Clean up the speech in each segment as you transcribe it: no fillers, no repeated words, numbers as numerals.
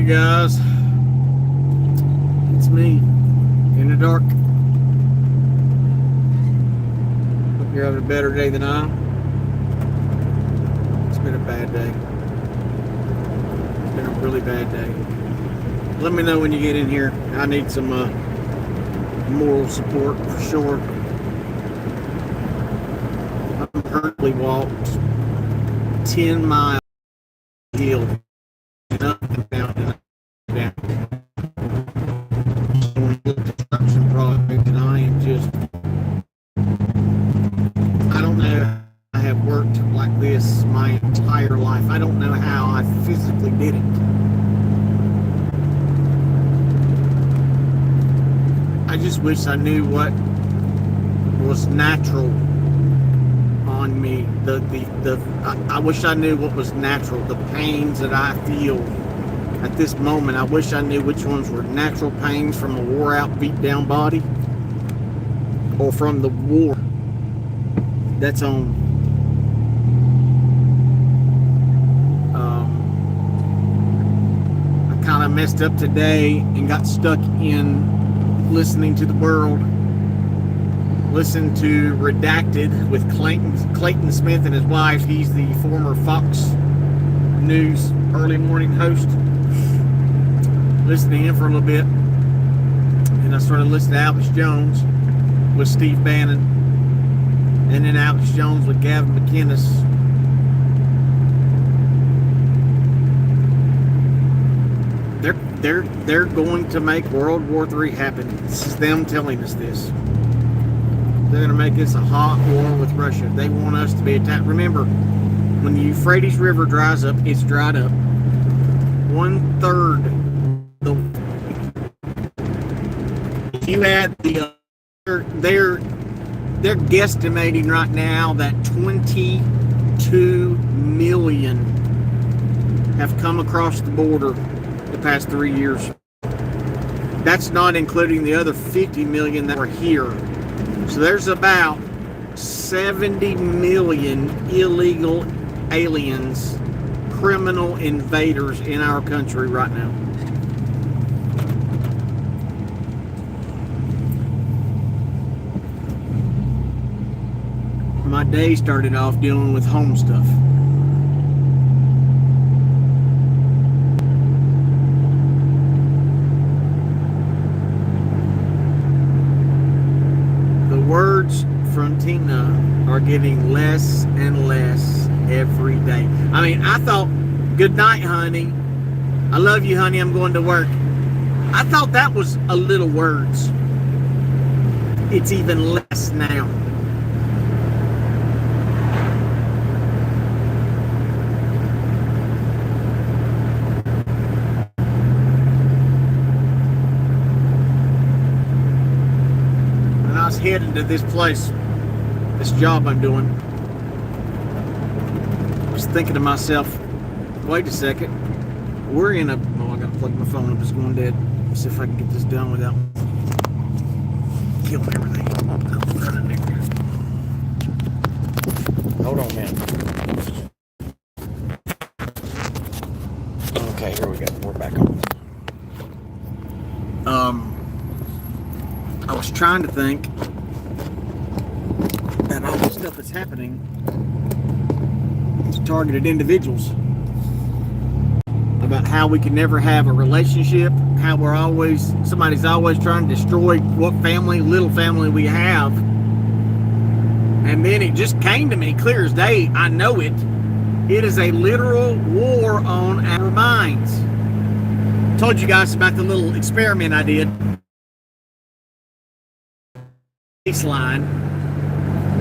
you guys. It's me in the dark. Hope you're having a better day than I. It's been a bad day. It's been a really bad day. Let me know when you get in here. I need some moral support for sure. I've currently walked 10 miles hill and up and down and up and down. Construction project, and I am just, I don't know. I have worked like this my entire life. I don't know how I physically did it. I just wish I knew what was natural on me. I wish I knew what was natural. The pains that I feel at this moment, I wish I knew which ones were natural pains from a wore out, beat down body, or from the war that's on. I kind of messed up today and got stuck in listening to the world. Listen to Redacted with Clayton Smith and his wife. He's the former Fox News early morning host. Listened to him for a little bit. And I started listening to Alex Jones with Steve Bannon. And then Alex Jones with Gavin McInnes. They're going to make World War III happen. This is them telling us this. They're going to make this a hot war with Russia. They want us to be attacked. Remember, when the Euphrates River dries up, it's dried up. 1/3 you add they're guesstimating right now that 22 million have come across the border the past 3 years. That's not including the other 50 million that are here. So there's about 70 million illegal aliens, criminal invaders in our country right now. My day started off dealing with home stuff. Words from Tina are getting less and less every day. I mean, I thought, good night, honey. I love you, honey. I'm going to work. I thought that was a little words. It's even less now. Heading to this place, this job I'm doing, I was thinking to myself, wait a second, we're in a, oh, I gotta plug my phone up, it's going dead. Let's see if I can get this done without killing everything. Hold on, man. Okay, here we go, we're back on. I was trying to think that all the stuff that's happening to targeted individuals, about how we can never have a relationship, how somebody's always trying to destroy what little family we have. And then it just came to me clear as day. I know it. It is a literal war on our minds. I told you guys about the little experiment I did. Baseline.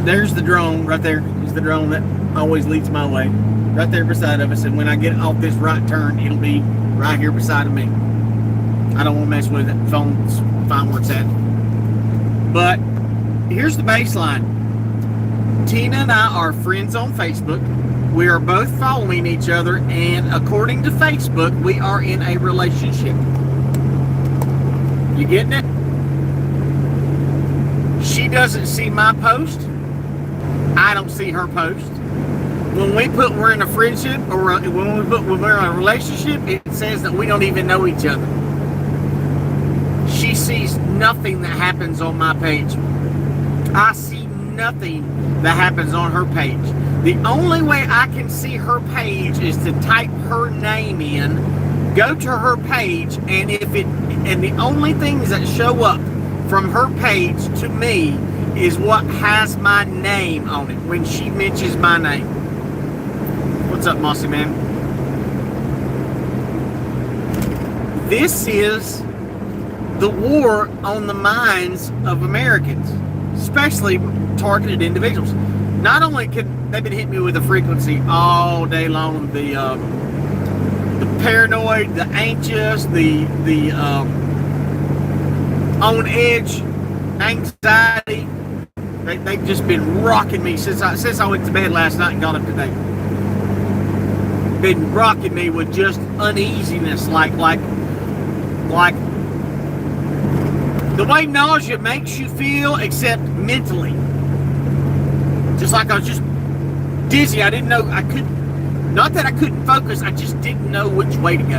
There's the drone right there. Is the drone that always leads my way. Right there beside of us. And when I get off this right turn, it'll be right here beside of me. I don't want to mess with it. Phone's fine where it's at. But here's the baseline. Tina and I are friends on Facebook. We are both following each other, and according to Facebook, we are in a relationship. You getting it? She doesn't see my post. I don't see her post. when we put we're in a friendship, or when we're in a relationship, it says that we don't even know each other. She sees nothing that happens on my page. I see nothing that happens on her page. The only way I can see her page is to type her name in, go to her page, and the only things that show up from her page to me is what has my name on it when she mentions my name. What's up, Mossy Man? This is the war on the minds of Americans, especially targeted individuals. Not only can they've been hitting me with the frequency all day long, the paranoid, the anxious, the on edge, anxiety. They've just been rocking me since I went to bed last night and got up today. Been rocking me with just uneasiness, like the way nausea makes you feel, except mentally. Just like I was just dizzy. I didn't know I could. Not that I couldn't focus. I just didn't know which way to go.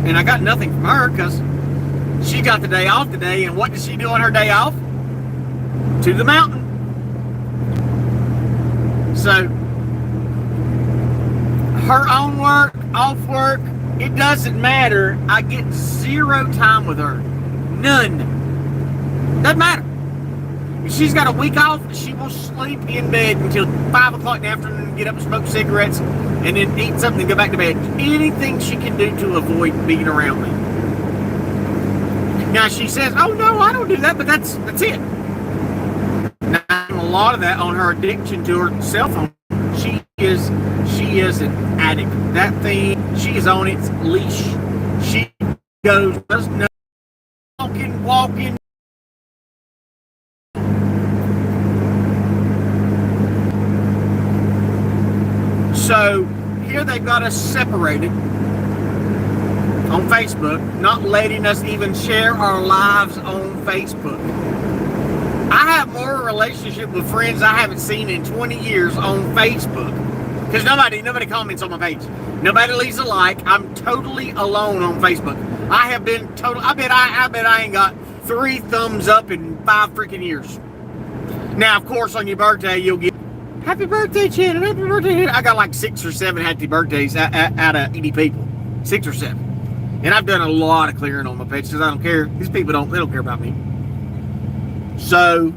And I got nothing from her because she got the day off today. And what did she do on her day off? To the mountain. So her on work, off work, it doesn't matter. I get zero time with her. None. Doesn't matter. If she's got a week off, she will sleep in bed until 5 o'clock in the afternoon, get up and smoke cigarettes, and then eat something and go back to bed. Anything she can do to avoid being around me. Now she says, oh no, I don't do that, but that's it. Now, a lot of that on her addiction to her cell phone. She is an addict. That thing, she is on its leash. She goes, there's no walking. So here they've got us separated on Facebook, not letting us even share our lives on Facebook. I have more relationship with friends I haven't seen in 20 years on Facebook. Because nobody comments on my page. Nobody leaves a like. I'm totally alone on Facebook. I have been I bet I ain't got 3 thumbs up in 5 freaking years. Now, of course, on your birthday, you'll get happy birthday, Shannon. Happy birthday. I got like 6 or 7 happy birthdays out of 80 people. 6 or 7. And I've done a lot of clearing on my page because I don't care. These people they don't care about me. So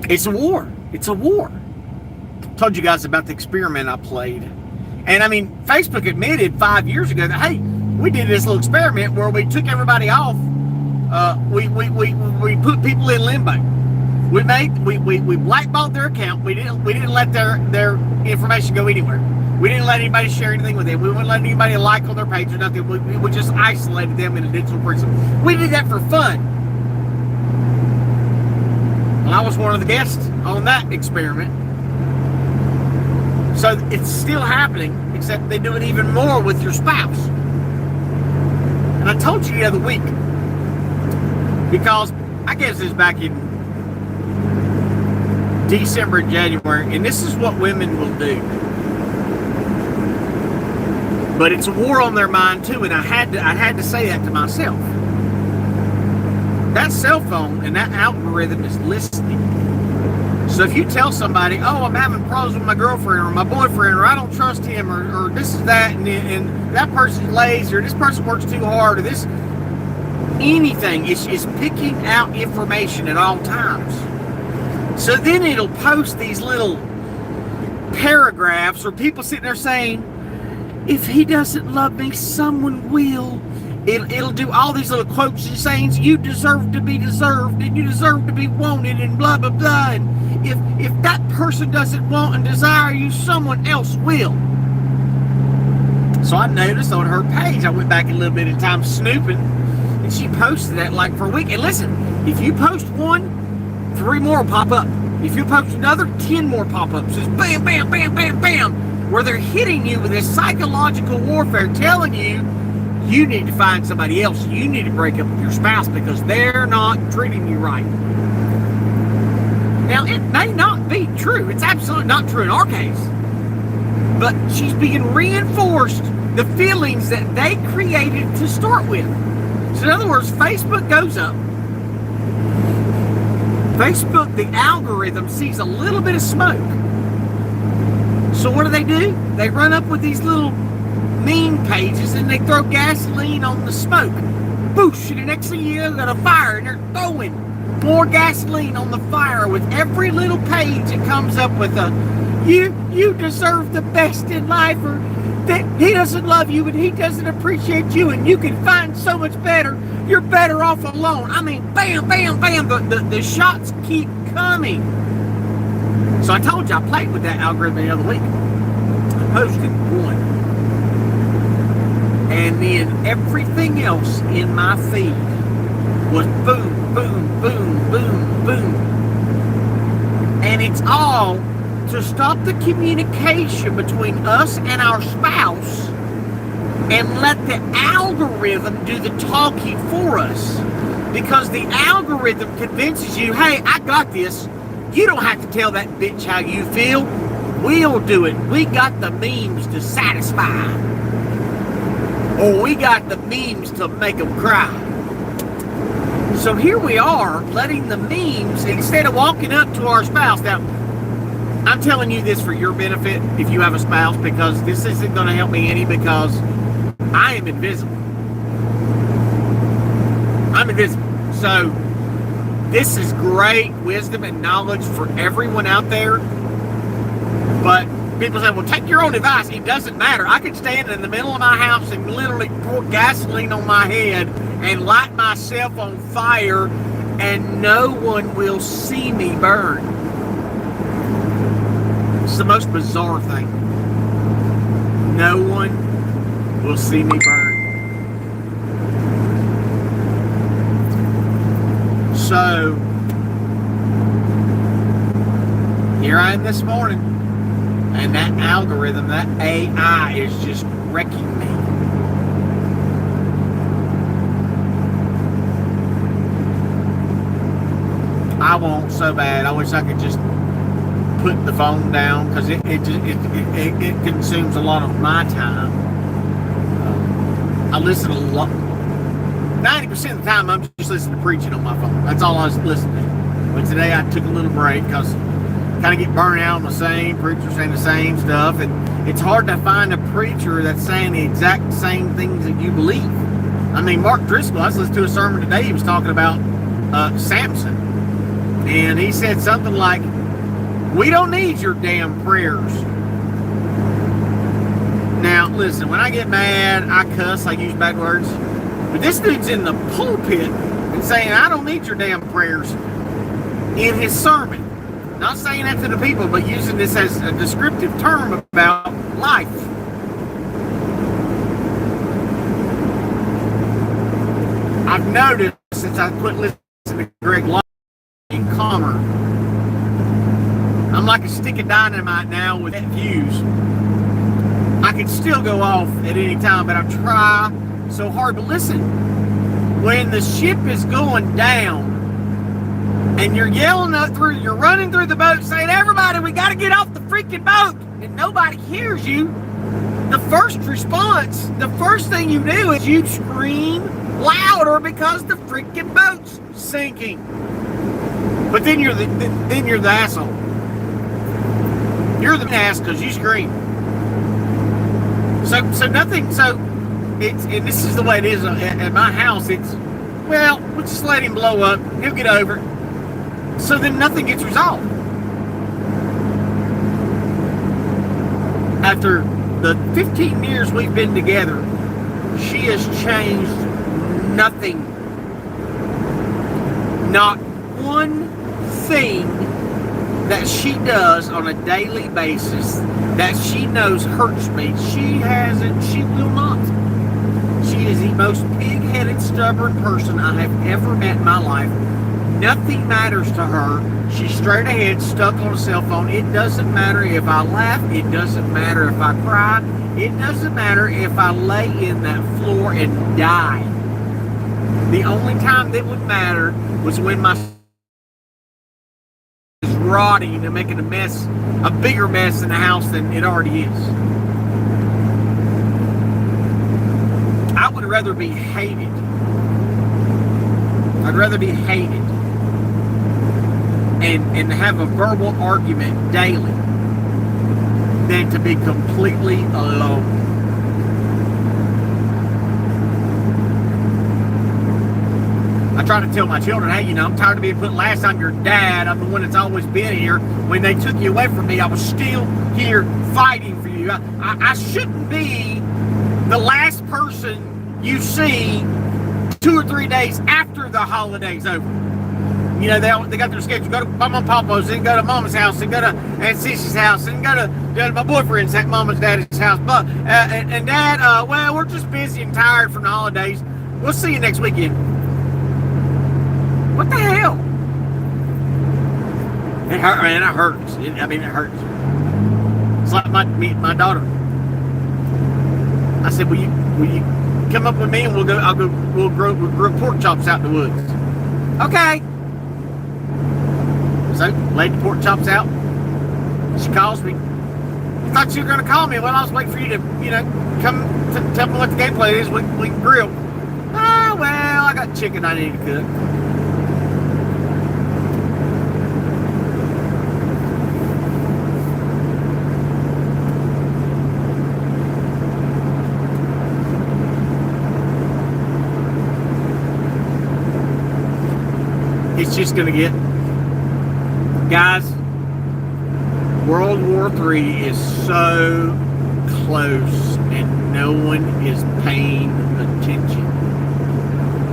it's a war. It's a war. Told you guys about the experiment I played. And I mean, Facebook admitted 5 years ago that, hey, we did this little experiment where we took everybody off. We put people in limbo. We blackballed their account. We didn't let their information go anywhere. We didn't let anybody share anything with them. We wouldn't let anybody like on their page or nothing. We just isolated them in a digital prison. We did that for fun. Well, I was one of the guests on that experiment. So it's still happening, except they do it even more with your spouse. And I told you the other week, because I guess this back in December, January, and this is what women will do. But it's a war on their mind too, and I had to say that to myself. That cell phone and that algorithm is listening. So if you tell somebody, oh, I'm having problems with my girlfriend or my boyfriend, or I don't trust him, or this is that, and that person's lazy, or this person works too hard, or this, anything, is picking out information at all times. So then it'll post these little paragraphs or people sitting there saying, if he doesn't love me, someone will. It'll do all these little quotes and sayings. You deserve to be deserved, and you deserve to be wanted, and blah, blah, blah. And if that person doesn't want and desire you, someone else will. So I noticed on her page, I went back a little bit in time snooping, and she posted that like for a week. And listen, if you post one, 3 more will pop up. If you post another, 10 more pop up. So it's bam, bam, bam, bam, bam, where they're hitting you with this psychological warfare, telling you You need to find somebody else. You need to break up with your spouse because they're not treating you right. Now, it may not be true. It's absolutely not true in our case. But she's being reinforced the feelings that they created to start with. So in other words, Facebook goes up. Facebook, the algorithm, sees a little bit of smoke. So what do? They run up with these little meme pages and they throw gasoline on the smoke. Boosh, and the next thing you know, got a fire, and they're throwing more gasoline on the fire with every little page that comes up with a, you deserve the best in life, or that he doesn't love you and he doesn't appreciate you and you can find so much better. You're better off alone. I mean, bam, bam, bam, the shots keep coming. So I told you I played with that algorithm the other week. I posted one. And then everything else in my feed was boom, boom, boom, boom, boom. And it's all to stop the communication between us and our spouse and let the algorithm do the talking for us. Because the algorithm convinces you, hey, I got this. You don't have to tell that bitch how you feel. We'll do it. We got the memes to satisfy. Or we got the memes to make them cry. So here we are, letting the memes, instead of walking up to our spouse. Now, I'm telling you this for your benefit if you have a spouse, because this isn't going to help me any, because I am invisible. I'm invisible. So this is great wisdom and knowledge for everyone out there. But people say, well, take your own advice. It doesn't matter. I can stand in the middle of my house and literally pour gasoline on my head and light myself on fire, and no one will see me burn. It's the most bizarre thing. No one will see me burn. So, here I am this morning, and that algorithm, that AI, is just wrecking me. I want so bad. I wish I could just put the phone down, because it consumes a lot of my time. I listen a lot. 90% of the time, I'm just listening to preaching on my phone. That's all I was listening to. But today, I took a little break because I kind of get burnt out on the same preacher saying the same stuff, and it's hard to find a preacher that's saying the exact same things that you believe. I mean, Mark Driscoll, I was listening to a sermon today. He was talking about Samson, and he said something like, "We don't need your damn prayers." Now, listen, when I get mad, I cuss, I use bad words. But this dude's in the pulpit and saying, I don't need your damn prayers, in his sermon. Not saying that to the people, but using this as a descriptive term about life. I've noticed since I quit listening to Greg Locke and calmer, I'm like a stick of dynamite now with views. I can still go off at any time, but I try so hard. But listen, when the ship is going down and you're yelling up through, you're running through the boat saying, everybody, we got to get off the freaking boat, and nobody hears you, the first response, the first thing you do is you scream louder because the freaking boat's sinking. But then you're the asshole. You're the ass because you scream. So it's, and this is the way it is at my house. It's, well, we'll just let him blow up. He'll get over it. So then nothing gets resolved. After the 15 years we've been together, she has changed nothing. Not one thing that she does on a daily basis that she knows hurts me. She will not. She is the most pig-headed, stubborn person I have ever met in my life. Nothing matters to her. She's straight ahead, stuck on a cell phone. It doesn't matter if I laugh. It doesn't matter if I cry. It doesn't matter if I lay in that floor and die. The only time that would matter was when my is rotting and making a mess, a bigger mess in the house than it already is. I would rather be hated. I'd rather be hated and have a verbal argument daily than to be completely alone. I try to tell my children, hey, I'm tired of being put last. I'm your dad. I'm the one that's always been here. When they took you away from me, I was still here fighting for you. I shouldn't be the last person you see 2 or 3 days after the holiday's over. They got their schedule. Go to Mama and Papa's, then go to Mama's house, then go to Aunt Cece's house, then go to my boyfriend's at Mama's Daddy's house. But and Dad, well, we're just busy and tired from the holidays. We'll see you next weekend. What the hell? It hurt, man. It hurts. It hurts. It's like my daughter. I said, will you come up with me and we'll grow pork chops out in the woods? Okay. So, laid the pork chops out. She calls me. I thought you were going to call me. Well, I was waiting for you to, come tell me what the game plan is. We can grill. Oh, well, I got chicken I need to cook. It's just going to get... Guys, World War III is so close and no one is paying attention.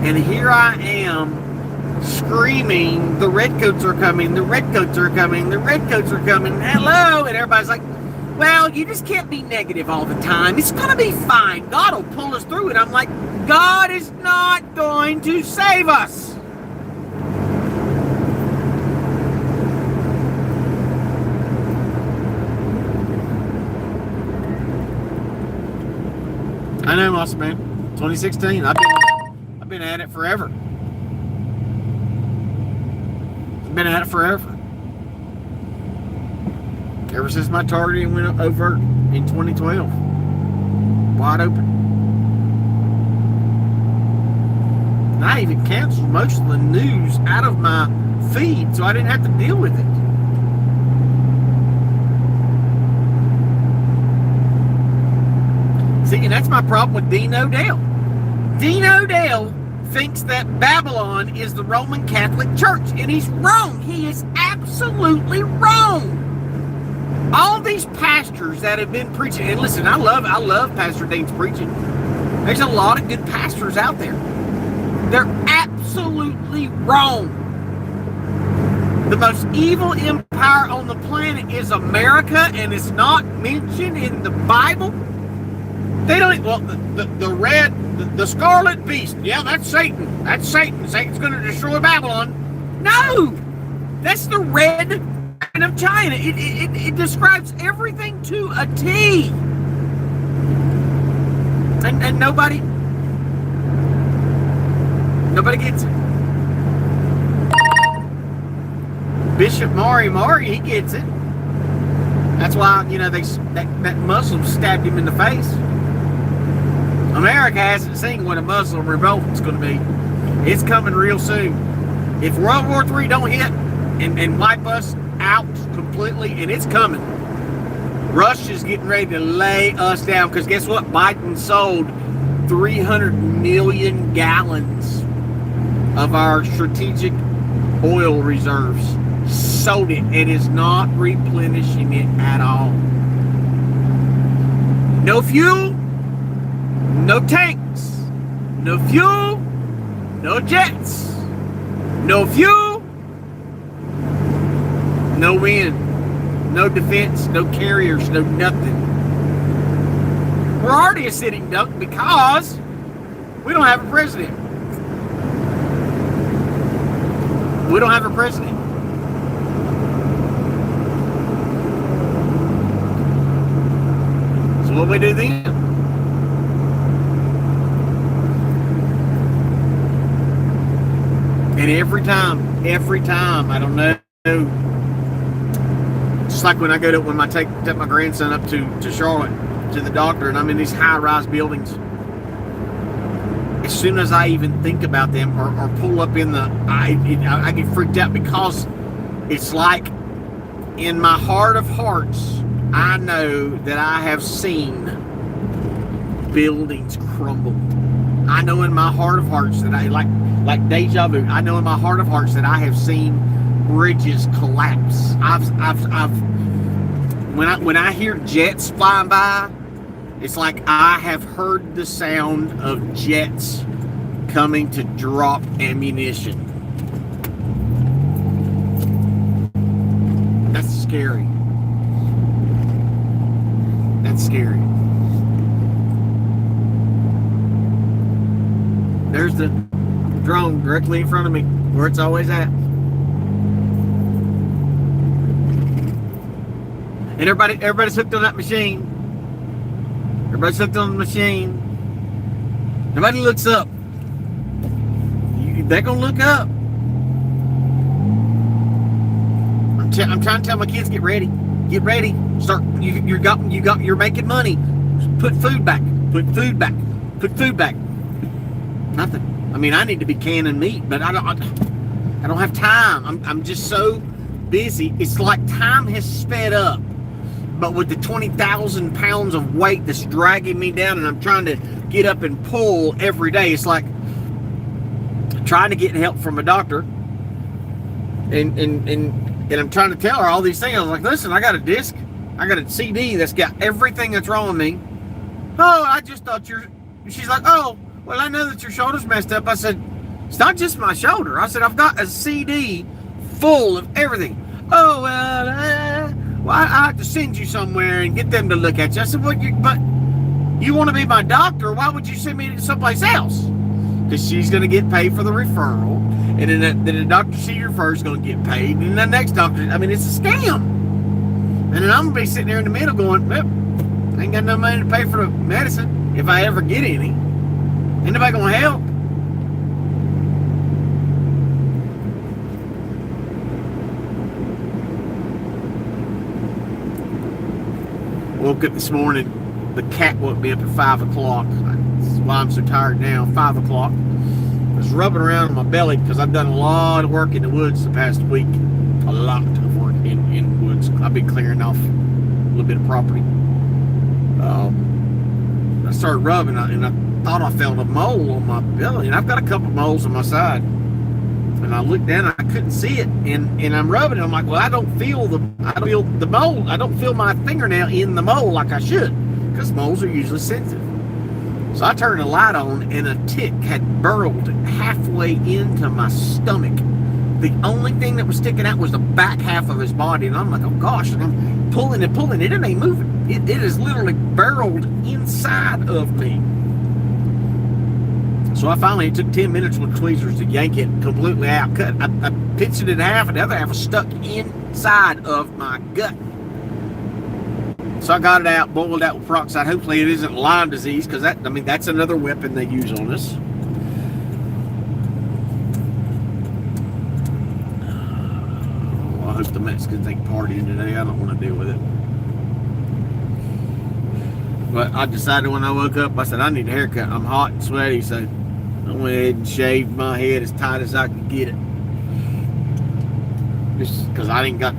And here I am screaming, the redcoats are coming, the redcoats are coming, the redcoats are coming, hello! And everybody's like, well, you just can't be negative all the time. It's going to be fine. God will pull us through it. I'm like, God is not going to save us. I know, Moss Man. 2016. I've been at it forever. I've been at it forever. Ever since my targeting went overt in 2012. Wide open. And I even canceled most of the news out of my feed so I didn't have to deal with it. See, and that's my problem with Dean Odell. Dean Odell thinks that Babylon is the Roman Catholic Church, and he's wrong. He is absolutely wrong. All these pastors that have been preaching, and listen, I love Pastor Dean's preaching. There's a lot of good pastors out there. They're absolutely wrong. The most evil empire on the planet is America, and it's not mentioned in the Bible. They don't. Well, the scarlet beast. Yeah, that's Satan. That's Satan. Satan's going to destroy Babylon. No, that's the red dragon of China. It describes everything to a T. And nobody gets it. Bishop Mari, he gets it. That's why that Muslim stabbed him in the face. America hasn't seen what a Muslim revolt is going to be. It's coming real soon. If World War III don't hit and wipe us out completely, and it's coming, Russia's getting ready to lay us down. Because guess what? Biden sold 300 million gallons of our strategic oil reserves. Sold it. It is not replenishing it at all. No fuel. No tanks, no fuel, no jets, no fuel, no wind, no defense, no carriers, no nothing. We're already a sitting duck because we don't have a president. We don't have a president. what we do then? And every time, I don't know. Just like when I go to when I take my grandson up to Charlotte to the doctor, and I'm in these high-rise buildings. As soon as I even think about them or pull up in I get freaked out, because it's like in my heart of hearts, I know that I have seen buildings crumble. I know in my heart of hearts that I like deja vu. I know in my heart of hearts that I have seen bridges collapse. When I hear jets flying by, it's like I have heard the sound of jets coming to drop ammunition. That's scary. That's scary. There's the drone directly in front of me, where it's always at. And everybody's hooked on that machine. Everybody's hooked on the machine. Nobody looks up. They're gonna look up. I'm trying to tell my kids, get ready. Get ready. Start. You're making money. Put food back. Put food back. Put food back. Nothing. I mean, I need to be canning meat, but I don't have time. I'm just so busy. It's like time has sped up. But with the 20,000 pounds of weight that's dragging me down, and I'm trying to get up and pull every day, it's like trying to get help from a doctor. And I'm trying to tell her all these things. I was like, listen, I got a disc. I got a CD that's got everything that's wrong with me. Oh, I just thought she's like, oh, well, I know that your shoulder's messed up. I said, it's not just my shoulder. I said, I've got a CD full of everything. Oh, well, I have to send you somewhere and get them to look at you. I said, but you want to be my doctor? Why would you send me to someplace else? Because she's going to get paid for the referral. And then the doctor she refers is going to get paid. And the next doctor, I mean, it's a scam. And then I'm going to be sitting there in the middle going, well, I ain't got no money to pay for the medicine if I ever get any. Ain't nobody going to help. Woke up this morning, the cat woke me up at 5 o'clock. That's why I'm so tired now. 5 o'clock. I was rubbing around on my belly because I've done a lot of work in the woods the past week. A lot of work in woods. I've been clearing off a little bit of property. I started rubbing, and I thought I felt a mole on my belly, and I've got a couple moles on my side. And I looked down, and I couldn't see it, and I'm rubbing it. I'm like, well, I don't feel the mole. I don't feel my fingernail in the mole like I should, because moles are usually sensitive. So I turned the light on, and a tick had burrowed halfway into my stomach. The only thing that was sticking out was the back half of his body, and I'm like, oh gosh, and I'm pulling and pulling. It ain't moving. It is literally burrowed inside of me. So I finally took 10 minutes with tweezers to yank it completely out. I pinched it in half, and the other half was stuck inside of my gut. So I got it out, boiled out with peroxide. Hopefully it isn't Lyme disease, because that's another weapon they use on us. Well, I hope the Mexicans ain't partying today. I don't want to deal with it. But I decided when I woke up, I said, I need a haircut. I'm hot and sweaty, so I went ahead and shaved my head as tight as I could get it. Just because I didn't got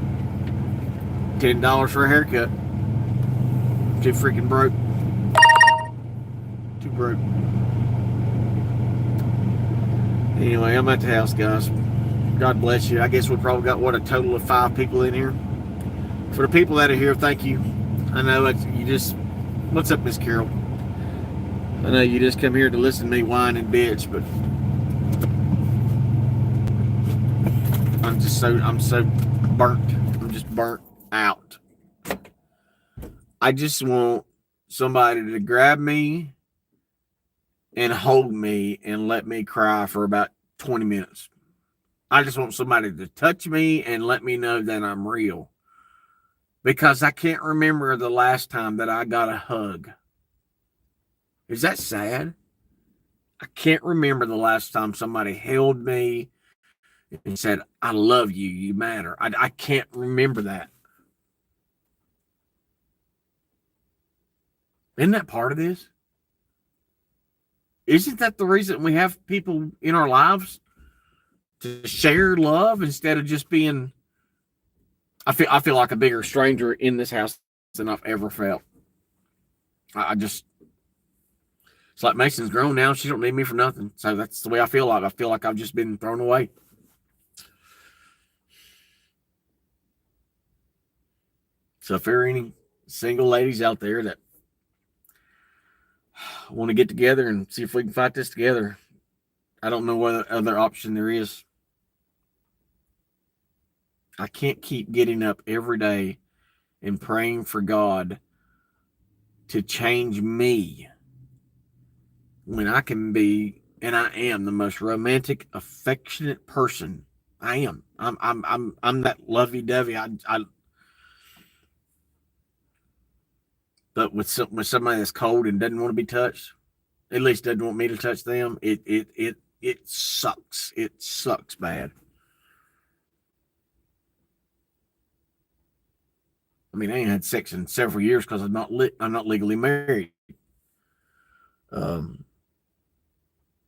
$10 for a haircut. Too freaking broke. Too broke. Anyway, I'm at the house, guys. God bless you. I guess we probably got, a total of 5 people in here. For the people that are here, thank you. I know what's up, Miss Carol? I know you just come here to listen to me whine and bitch, but I'm so burnt. I'm just burnt out. I just want somebody to grab me and hold me and let me cry for about 20 minutes. I just want somebody to touch me and let me know that I'm real. because I can't remember the last time that I got a hug. Is that sad? I can't remember the last time somebody held me and said, I love you, you matter. I can't remember that. Isn't that part of this? Isn't that the reason we have people in our lives? To share love instead of just being. I feel like a bigger stranger in this house than I've ever felt. I just, it's like Mason's grown now. She don't need me for nothing. So that's the way I feel like. I feel like I've just been thrown away. So if there are any single ladies out there that want to get together and see if we can fight this together, I don't know what other option there is. I can't keep getting up every day and praying for God to change me when I can be, and I am, the most romantic, affectionate person. I am. I'm that lovey-dovey. But with somebody that's cold and doesn't want to be touched, at least doesn't want me to touch them, it sucks. It sucks bad. I mean, I ain't had sex in several years because I'm not legally married.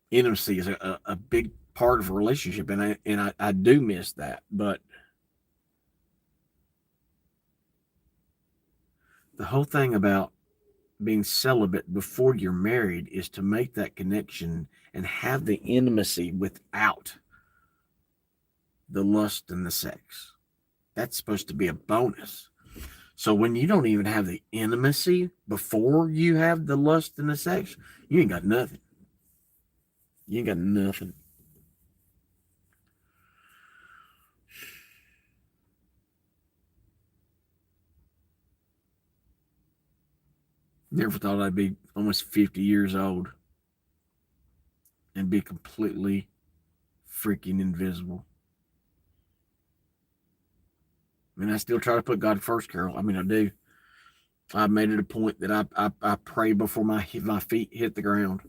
Intimacy is a big part of a relationship, and I do miss that. But the whole thing about being celibate before you're married is to make that connection and have the intimacy without the lust and the sex. That's supposed to be a bonus. So when you don't even have the intimacy before you have the lust and the sex, you ain't got nothing. You ain't got nothing. Never thought I'd be almost 50 years old and be completely freaking invisible. I mean, I still try to put God first, Carol. I mean, I do. I've made it a point that I pray before my feet hit the ground.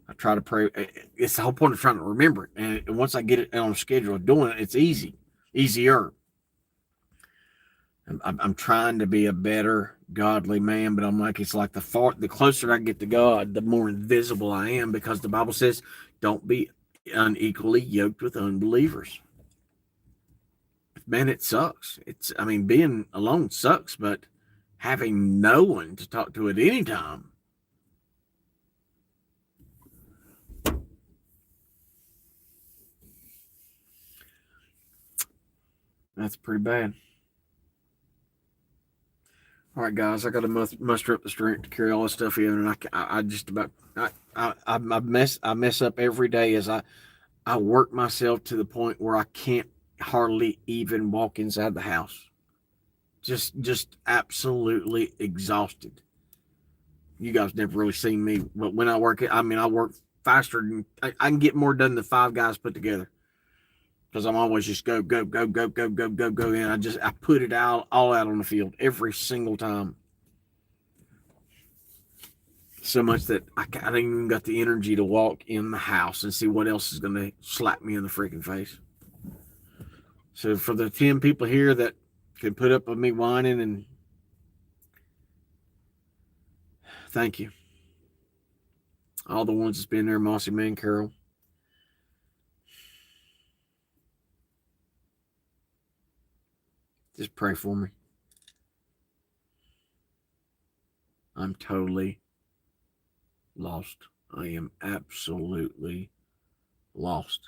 I try to pray. It's the whole point of trying to remember it. And once I get it on a schedule of doing it, it's easier. I'm trying to be a better godly man, but I'm like, it's like the closer I get to God, the more invisible I am, because the Bible says, don't be unequally yoked with unbelievers. Man, it sucks. Being alone sucks, but having no one to talk to at any time. That's pretty bad. All right, guys, I got to muster up the strength to carry all this stuff in, and I just about I mess up every day as I work myself to the point where I can't hardly even walk inside the house. Just absolutely exhausted. You guys never really seen me, but when I work, I work faster than I can get more done than 5 guys put together. Because I'm always just go, and I put it all out on the field every single time. So much that I don't even got the energy to walk in the house and see what else is going to slap me in the freaking face. So for the 10 people here that can put up with me whining, and thank you. All the ones that's been there, Mossy Man, Carol. Just pray for me. I'm totally lost. I am absolutely lost.